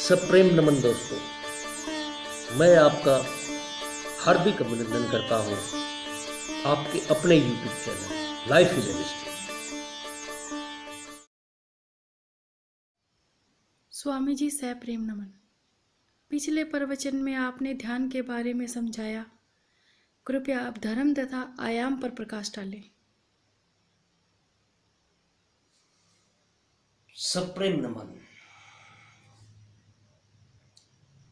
सप्रेम नमन दोस्तों, मैं आपका हार्दिक अभिनंदन करता हूँ आपके अपने YouTube channel life is an story. Swami ji सप्रेम नमन। पिछले प्रवचन में आपने ध्यान के बारे में समझाया। कृपया आप धर्म तथा आयाम पर प्रकाश डालें। सप्रेम नमन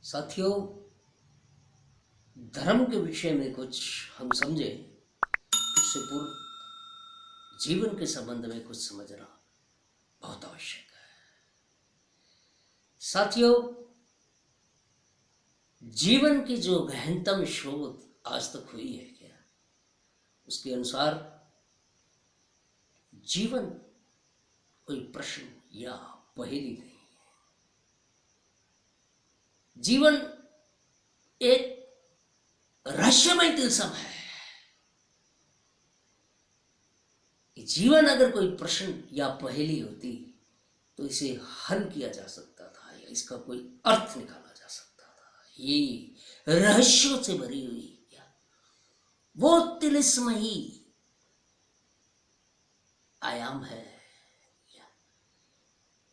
साथियों, धर्म के विषय में कुछ हम समझे, उससे पूर्व जीवन के संबंध में कुछ समझना बहुत आवश्यक है। साथियों, जीवन की जो गहनतम शोध आज तक हुई है क्या, उसके अनुसार जीवन कोई प्रश्न या पहेली नहीं है। जीवन एक रहस्यमय तिलस्म है। जीवन अगर कोई प्रश्न या पहेली होती तो इसे हल किया जा सकता था या इसका कोई अर्थ निकाला जा सकता था। ये रहस्यों से भरी हुई क्या वो तिलिस्म ही आयाम है या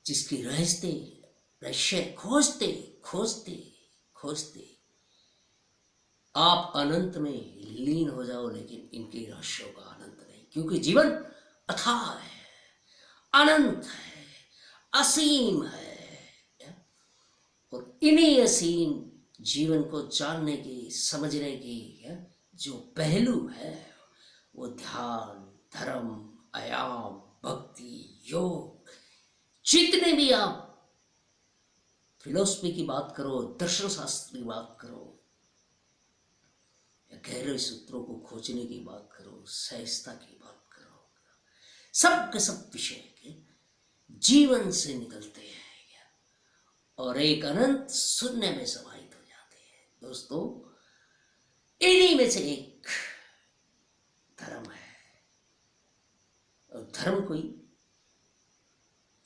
जिसकी रहस्य खोजते खोजते खोजते आप अनंत में लीन हो जाओ, लेकिन इनके रहस्यों का अनंत नहीं, क्योंकि जीवन अथाह है, अनंत है, असीम है। और इन्हीं असीम जीवन को जानने की, समझने की जो पहलू है वो ध्यान, धर्म, आयाम, भक्ति, योग, जितने भी आप फिलोसफी की बात करो, दर्शन शास्त्र की बात करो, या गहरे सूत्रों को खोजने की बात करो, सहजता की बात करो, सब के सब विषय के जीवन से निकलते हैं और एक अनंत शून्य में समाहित हो जाते हैं। दोस्तों, इन्हीं में से एक धर्म है। और धर्म कोई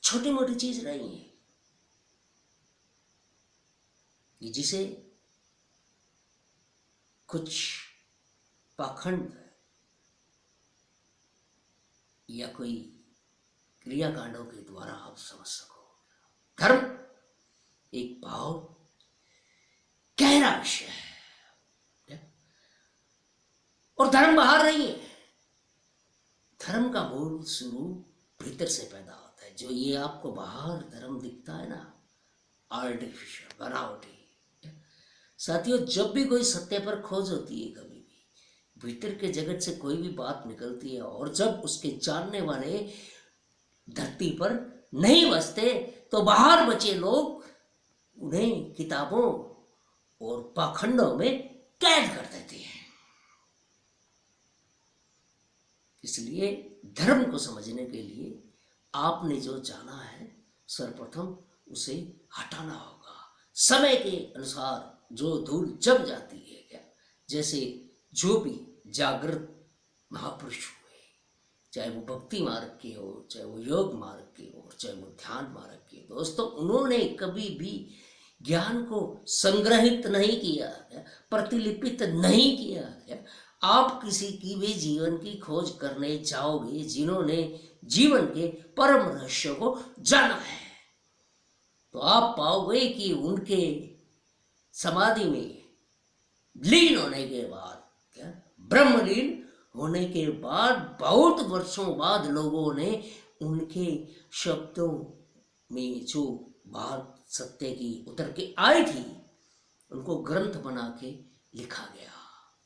छोटी मोटी चीज नहीं है कि जिसे कुछ पाखंड या कोई क्रियाकांडों के द्वारा आप समझ सको। धर्म एक भाव गहरा विषय है और धर्म बाहर नहीं है। धर्म का मूल स्वरूप भीतर से पैदा होता है। जो ये आपको बाहर धर्म दिखता है ना, आर्टिफिशियल, बनावटी। साथियों, जब भी कोई सत्य पर खोज होती है, कभी भी भीतर के जगत से कोई भी बात निकलती है और जब उसके जानने वाले धरती पर नहीं बसते तो बाहर बचे लोग उन्हें किताबों और पाखंडों में कैद कर देते हैं। इसलिए धर्म को समझने के लिए आपने जो जाना है, सर्वप्रथम उसे हटाना होगा। समय के अनुसार जो धूल जम जाती है क्या, जैसे जो भी जागृत महापुरुष हुए, चाहे वो भक्ति मार्ग के हो, चाहे वो योग मार्ग के हो, चाहे वो ध्यान मार्ग के, दोस्तों उन्होंने कभी भी ज्ञान को संग्रहित नहीं किया, प्रतिलिपित नहीं किया। आप किसी की भी जीवन की खोज करने जाओगे जिन्होंने जीवन के परम रहस्य को जाना है, तो आप पाओगे कि उनके समाधि में लीन होने के बाद, ब्रह्मलीन होने के बाद बहुत वर्षों बाद लोगों ने उनके शब्दों में जो बात सत्य की उतर के आई थी, उनको ग्रंथ बना के लिखा गया।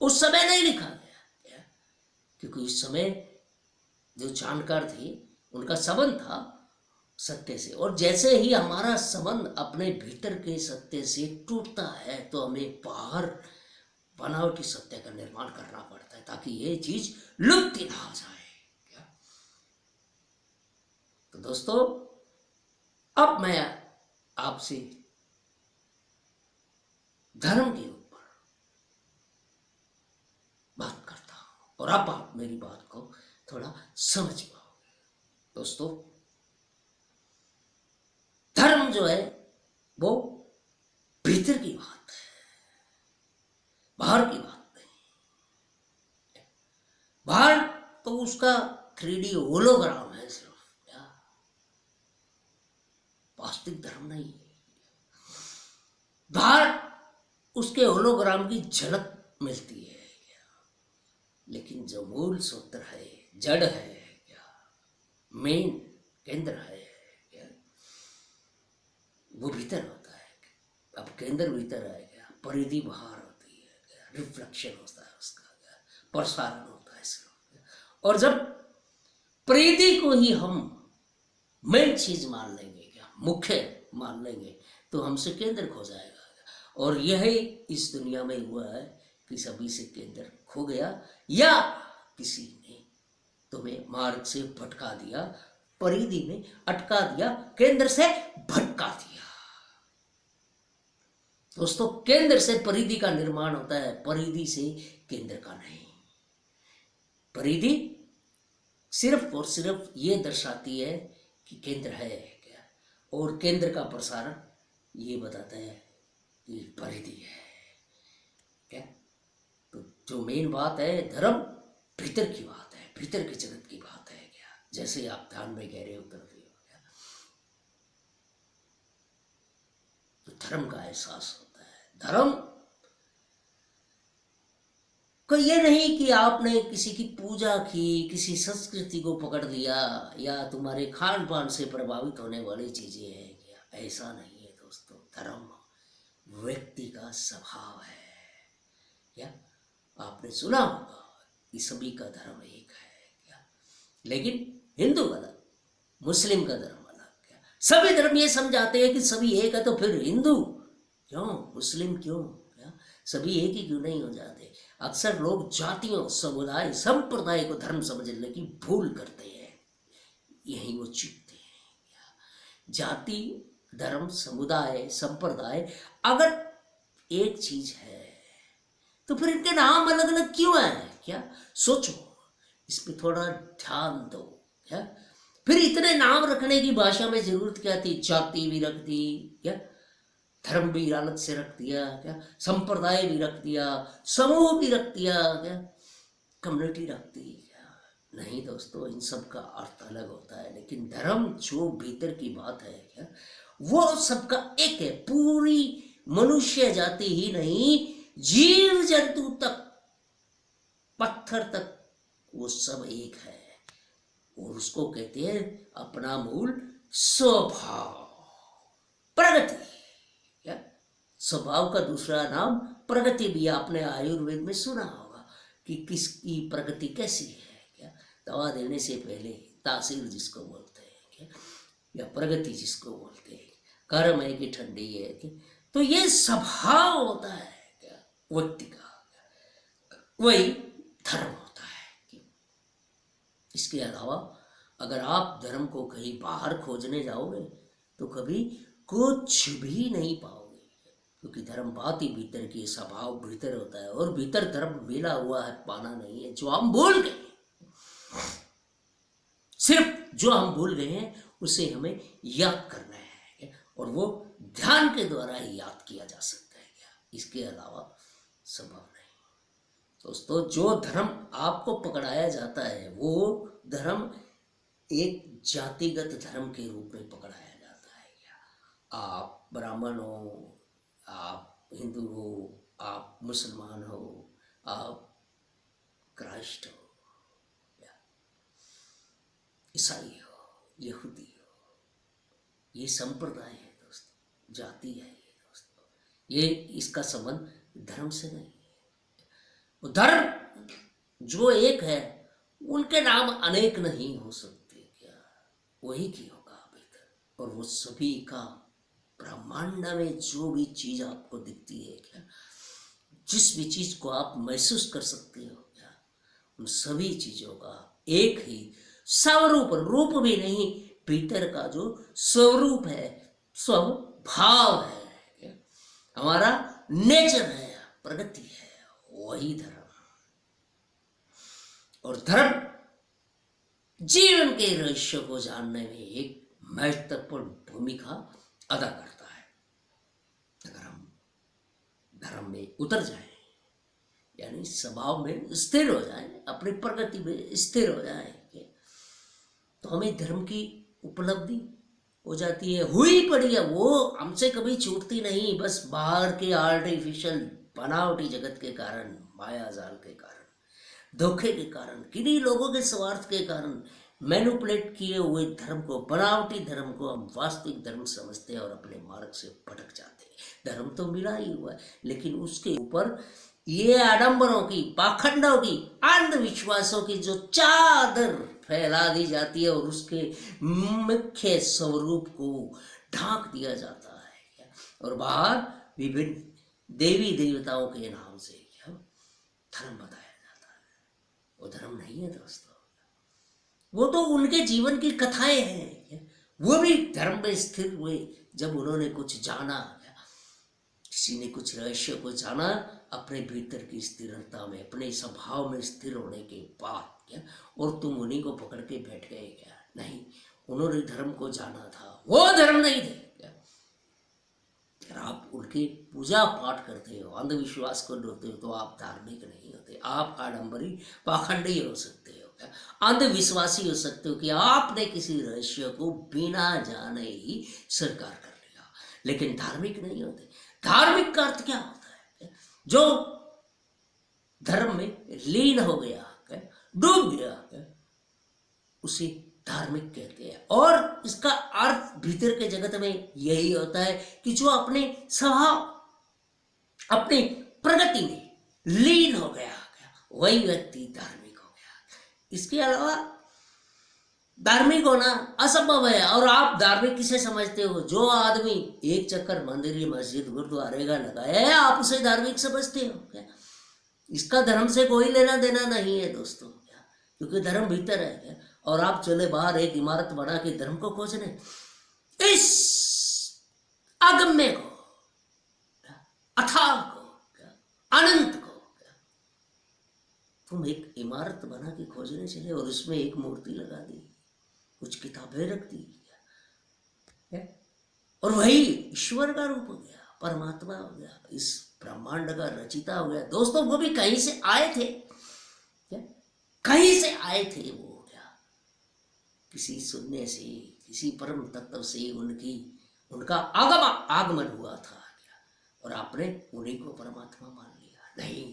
उस समय नहीं लिखा गया क्योंकि उस समय जो जानकार थे उनका संबंध था सत्य से, और जैसे ही हमारा संबंध अपने भीतर के सत्य से टूटता है तो हमें बाहर बनावटी सत्य का निर्माण करना पड़ता है ताकि ये चीज लुप्त ना हो जाए। तो दोस्तों, अब मैं आपसे धर्म के ऊपर बात करता हूं और अब आप मेरी बात को थोड़ा समझ पाओगे। दोस्तों, धर्म जो है वो भीतर की बात है, बाहर की बात नहीं। बाहर तो उसका 3D होलोग्राम है सिर्फ, क्या वास्तविक धर्म नहीं है। बाहर उसके होलोग्राम की झलक मिलती है क्या, लेकिन जो मूल सूत्र है, जड़ है क्या, मेन केंद्र है क्या, वो भीतर होता है। अब केंद्र भीतर है क्या, परिधि बाहर होती है क्या, रिफ्लेक्शन होता है उसका क्या, प्रसारण होता है सिर्फ। और जब परिधि को ही हम मेन चीज मान लेंगे क्या, मुख्य मान लेंगे, तो हमसे केंद्र खो जाएगा। और यही इस दुनिया में हुआ है कि सभी से केंद्र खो गया, या किसी ने तुम्हें मार्ग से भटका दिया, परिधि में अटका दिया, केंद्र से भटका दिया। दोस्तों, केंद्र से परिधि का निर्माण होता है, परिधि से केंद्र का नहीं। परिधि सिर्फ और सिर्फ ये दर्शाती है कि केंद्र है क्या, और केंद्र का प्रसारण ये बताता है कि परिधि है क्या। तो जो मेन बात है, धर्म भीतर की बात है, भीतर के जगत की बात है क्या, जैसे आप ध्यान में कह रहे हो कर रहे हो क्या, तो धर्म का एहसास होता है। धर्म को ये नहीं कि आपने किसी की पूजा की, किसी संस्कृति को पकड़ लिया, या तुम्हारे खान पान से प्रभावित होने वाली चीजें हैं क्या, ऐसा नहीं है दोस्तों। धर्म व्यक्ति का स्वभाव है क्या। आपने सुना होगा कि सभी का धर्म एक है क्या, लेकिन हिंदू अलग, मुस्लिम का धर्म अलग क्या। सभी धर्म ये समझाते हैं कि सभी एक है, तो फिर हिंदू क्यों, मुस्लिम क्यों क्या, सभी एक ही क्यों नहीं हो जाते। अक्सर लोग जातियों, समुदाय, संप्रदाय को धर्म समझने की भूल करते हैं, यही वो चूकते हैं। जाति, धर्म, समुदाय, संप्रदाय अगर एक चीज है, तो फिर इनके नाम अलग अलग क्यों है क्या। सोचो, इस पे थोड़ा ध्यान दो क्या। फिर इतने नाम रखने की भाषा में जरूरत क्या थी। जाति भी रख दी क्या, धर्म भी अलग से रख दिया क्या, संप्रदाय भी रख दिया, समूह भी रख दिया क्या, कम्युनिटी रख दी क्या। नहीं दोस्तों, इन सब का अर्थ अलग होता है, लेकिन धर्म जो भीतर की बात है क्या, वो सबका एक है। पूरी मनुष्य जाति ही नहीं, जीव जंतु तक, पत्थर तक, वो सब एक है। और उसको कहते हैं अपना मूल स्वभाव, प्रगति क्या। स्वभाव का दूसरा नाम प्रगति भी, आपने आयुर्वेद में सुना होगा कि किसकी प्रगति कैसी है क्या। दवा देने से पहले तासीर जिसको बोलते हैं क्या, या प्रगति जिसको बोलते हैं, कर्म है कि ठंडी है कि, तो ये स्वभाव होता है क्या व्यक्ति का, वही धर्म होता है कि। इसके अलावा अगर आप धर्म को कहीं बाहर खोजने जाओगे तो कभी कुछ भी नहीं पाओगे, क्योंकि धर्म बात ही भीतर की, स्वभाव भीतर होता है, और भीतर धर्म मिला हुआ है, पाना नहीं है। जो हम भूल गए, सिर्फ जो हम भूल गए हैं उसे हमें याद करना है, और वो ध्यान के द्वारा ही याद किया जा सकता है क्या, इसके अलावा संभव नहीं। दोस्तों, जो धर्म आपको पकड़ाया जाता है वो धर्म एक जातिगत धर्म के रूप में पकड़ाया जाता है क्या। आप ब्राह्मण हो, आप हिंदू हो, आप मुसलमान हो, आप क्राइस्ट हो, या ईसाई हो, यहूदी हो, ये संप्रदाय है दोस्तों, जाति है ये दोस्तों। ये इसका संबंध धर्म से नहीं है। धर्म जो एक है, उनके नाम अनेक नहीं हो सकते क्या, वही की होगा भीतर। और वो सभी का, ब्रह्मांड में जो भी चीज आपको दिखती है क्या, जिस भी चीज को आप महसूस कर सकते हो क्या, उन सभी चीजों का एक ही स्वरूप, रूप भी नहीं, भीतर का जो स्वरूप है, स्वभाव है क्या, हमारा नेचर है, प्रगति है, वही धर्म। और धर्म जीवन के रहस्य को जानने में एक महत्वपूर्ण भूमिका अदा करता है। अगर हम उतर जाए, यानी स्वभाव में स्थिर हो जाए, अपनी प्रगति में स्थिर हो जाए, तो हमें धर्म की उपलब्धि हो जाती है, हुई पड़ी है, वो हमसे कभी छूटती नहीं। बस बाहर के आर्टिफिशियल बनावटी जगत के कारण, माया जाल के कारण, धोखे के कारण, किन्हीं लोगों के स्वार्थ के कारण मैनिपुलेट किए हुए धर्म को, बनावटी धर्म को हम वास्तविक धर्म समझते हैं और अपने मार्ग से भटक जाते हैं। धर्म तो मिला ही हुआ है, लेकिन उसके ऊपर ये आडंबरों की, पाखंडों की, अंधविश्वासों की जो चादर फैला दी जाती है और उसके मुख्य स्वरूप को ढांक दिया जाता है, और बाहर विभिन्न देवी देवताओं के नाम से धर्म बताया जाता है। वो धर्म नहीं है दोस्तों, वो तो उनके जीवन की कथाएं हैं। वो भी धर्म में स्थिर हुए जब उन्होंने कुछ जाना, किसी ने कुछ रहस्य को जाना, अपने भीतर की स्थिरता में, अपने स्वभाव में स्थिर होने के बाद, क्या, और तुम उन्हीं को पकड़ के बैठ गए क्या? नहीं, उन्होंने धर्म को जाना था, वो धर्म नहीं थे क्या? अगर आप उनकी पूजा पाठ करते हो, अंधविश्वास को डरते हो, तो आप धार्मिक नहीं होते, आप आडंबरी पाखंडी हो सकते हो, क्या अंधविश्वासी हो सकते हो कि आपने किसी रहस्य को बिना जाने ही स्वीकार कर लिया, लेकिन धार्मिक नहीं होते। धार्मिक का अर्थ क्या होता है? जो धर्म में लीन हो गया, डूब गया, उसे धार्मिक कहते हैं। और इसका अर्थ भीतर के जगत में यही होता है कि जो अपने स्वभाव, अपनी प्रगति में लीन हो गया, वही व्यक्ति धार्मिक हो गया। इसके अलावा धार्मिक होना असंभव है। और आप धार्मिक किसे समझते हो? जो आदमी एक चक्कर मंदिर, मस्जिद, गुरुद्वारे का लगाया है, आप उसे धार्मिक समझते हो क्या? इसका धर्म से कोई लेना देना नहीं है दोस्तों, क्या? क्योंकि धर्म भीतर है, क्या? और आप चले बाहर एक इमारत बना के धर्म को खोजने, इस अगम्य को, अथाह को, अनंत को, तुम एक इमारत बना के खोजने चले और उसमें एक मूर्ति लगा दी, कुछ किताबें रख दी, और वही ईश्वर का रूप हो गया, परमात्मा हो गया, इस ब्रह्मांड का रचिता हो गया। दोस्तों वो भी कहीं से आए थे, क्या? कहीं से आए थे वो, क्या? किसी शून्य से, किसी परम तत्व से उनका आगमन हुआ था, क्या? और आपने उन्हीं को परमात्मा मान लिया। नहीं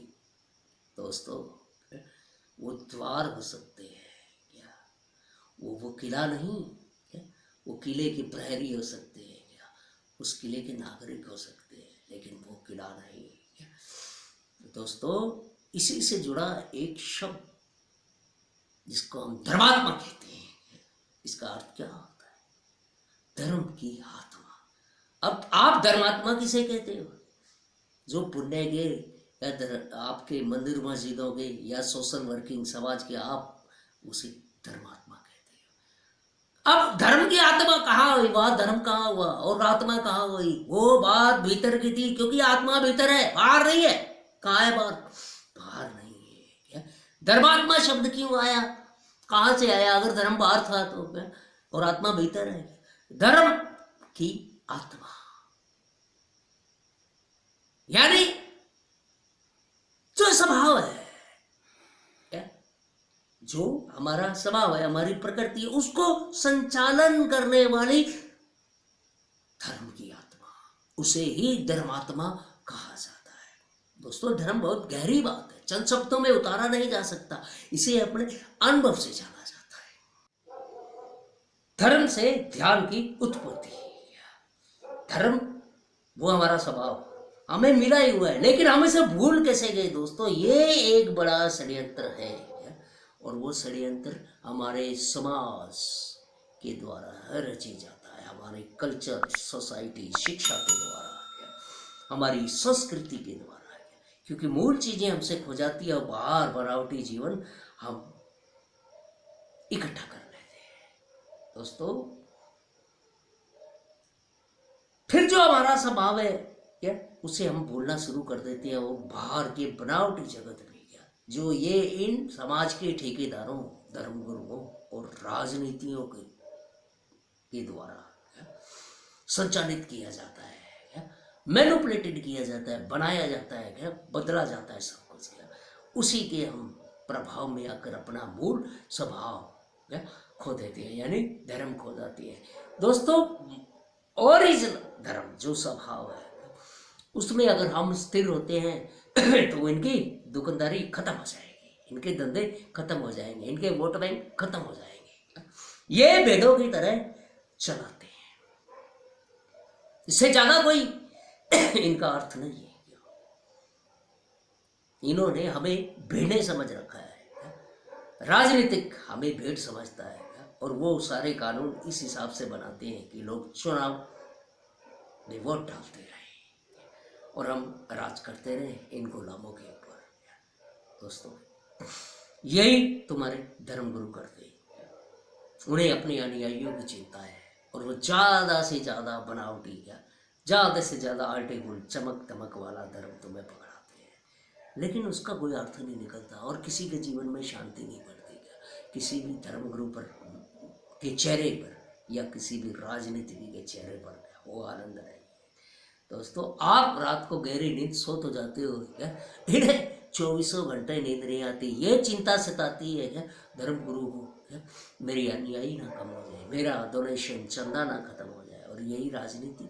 दोस्तों, वो द्वार हो सकते हैं, क्या? वो किला नहीं, क्या? वो किले के प्रहरी हो सकते हैं, क्या? उस किले के नागरिक हो सकते हैं, लेकिन वो किला नहीं, क्या? तो दोस्तों, इसी से जुड़ा एक शब्द जिसको हम धर्मात्मा कहते हैं, इसका अर्थ क्या होता है? धर्म की आत्मा। अब आप धर्मात्मा किसे कहते हो? जो पुण्य के या आपके मंदिर मस्जिदों के या सोशल वर्किंग समाज के, आप उसे धर्मात्मा कहते हो। अब धर्म की आत्मा कहाँ हुई? वह धर्म कहाँ हुआ और आत्मा कहाँ हुई? वो बात भीतर की थी, क्योंकि आत्मा भीतर है, बाहर नहीं है। कहाँ है बाहर? बाहर नहीं है, क्या? धर्मात्मा शब्द क्यों आया, कहाँ से आया? अगर धर्म बाहर था तो क्या? और आत्मा भीतर है, धर्म की आत्मा, यानी जो स्वभाव है, क्या? जो हमारा स्वभाव है, हमारी प्रकृति है, उसको संचालन करने वाली धर्म की आत्मा, उसे ही धर्मात्मा कहा जाता है। दोस्तों, धर्म बहुत गहरी बात है, चंद शब्दों में उतारा नहीं जा सकता, इसे अपने अनुभव से जाना जाता है। धर्म से ध्यान की उत्पत्ति, धर्म वो हमारा स्वभाव हमें मिला ही हुआ है, लेकिन हम इसे भूल कैसे गए दोस्तों? ये एक बड़ा षड्यंत्र है, और वो षड्यंत्र हमारे समाज के द्वारा रची जाता है, हमारे कल्चर, सोसाइटी, शिक्षा के द्वारा, हमारी संस्कृति के द्वारा, क्योंकि मूल चीजें हमसे खो जाती है और बाहर बनावटी जीवन हम इकट्ठा कर लेते हैं दोस्तों। फिर जो हमारा स्वभाव है, क्या? उसे हम भूलना शुरू कर देते हैं, वो बाहर के बनावटी जगत में, क्या? जो ये इन समाज के ठेकेदारों, धर्मगुरुओं और राजनीतियों के द्वारा, क्या? संचालित किया जाता है, क्या? मैनिपुलेटेड किया जाता है, बनाया जाता है, क्या बदला जाता है सब कुछ, क्या उसी के हम प्रभाव में आकर अपना मूल स्वभाव क्या खो देते हैं, यानी धर्म खो जाती है। दोस्तों, ओरिजिनल धर्म जो स्वभाव है उसमें अगर हम स्थिर होते हैं तो इनकी दुकानदारी खत्म हो जाएगी, इनके धंधे खत्म हो जाएंगे, इनके वोट बैंक खत्म हो जाएंगे, ये भेड़ों की तरह चलाते हैं। इससे ज्यादा कोई इनका अर्थ नहीं है। इन्होंने हमें भेड़े समझ रखा है, राजनीतिक हमें भेड़ समझता है, और वो सारे कानून इस हिसाब से बनाते हैं कि लोग चुनाव में वोट डालते रहे और हम राज करते रहे इन गुलामों के ऊपर। दोस्तों, यही तुम्हारे धर्मगुरु करते हैं, उन्हें अपने अनुयायियों की चिंता है और वो ज्यादा से ज्यादा बनावटी क्या ज्यादा से ज्यादा आर्टिफिशियल चमक दमक वाला धर्म तुम्हें पकड़ाते हैं, लेकिन उसका कोई अर्थ नहीं निकलता और किसी के जीवन में शांति नहीं बढ़ती। क्या किसी भी धर्मगुरु पर के चेहरे पर या किसी भी राजनीतिज्ञ के चेहरे पर वो आनंद नहीं है। दोस्तों, आप रात को गहरी नींद सो तो जाते हो क्या, इन्हें 24 घंटे नींद नहीं आती, ये चिंता सताती है क्या धर्मगुरु को, क्या मेरी अनुयायी ना कम हो जाए, मेरा डोनेशन चंदा ना खत्म हो जाए। और यही राजनीति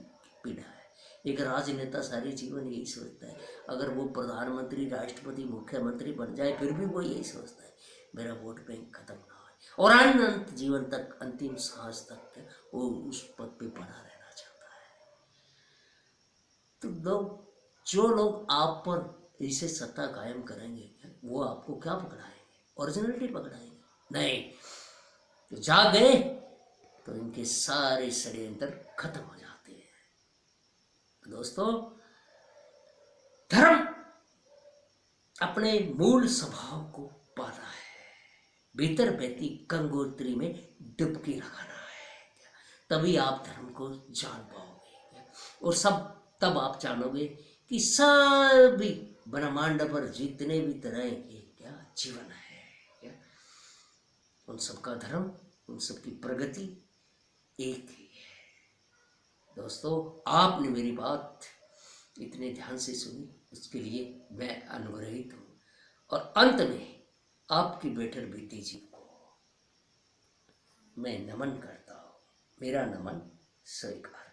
पीड़ा है। एक राजनेता सारे जीवन यही सोचता है, अगर वो प्रधानमंत्री, राष्ट्रपति, मुख्यमंत्री बन जाए फिर भी वो यही सोचता है मेरा वोट बैंक खत्म ना हो, और अनंत जीवन तक, अंतिम सांस तक वो उस पद पे बना रहना चाहता है। तो जो लोग आप पर इसे सत्ता कायम करेंगे वो आपको क्या पकड़ाएंगे, ओरिजिनलिटी पकड़ाएंगे? नहीं, तो जाग गए तो इनके सारे षड्यंत्र खत्म हो जाते हैं। तो दोस्तों, धर्म अपने मूल स्वभाव को पाना है, भीतर बहती गंगोत्री में डुबकी लगाना है, तभी आप धर्म को जान पाओगे। और सब तब आप जानोगे कि सभी ब्रह्मांड पर जितने भी तरह के क्या जीवन है, क्या उन सबका धर्म, उन सबकी प्रगति एक ही है। दोस्तों, आपने मेरी बात इतने ध्यान से सुनी, उसके लिए मैं अनुग्रहित हूँ, और अंत में आपकी बेटर बेटी जी को मैं नमन करता हूँ। मेरा नमन स्वीकार।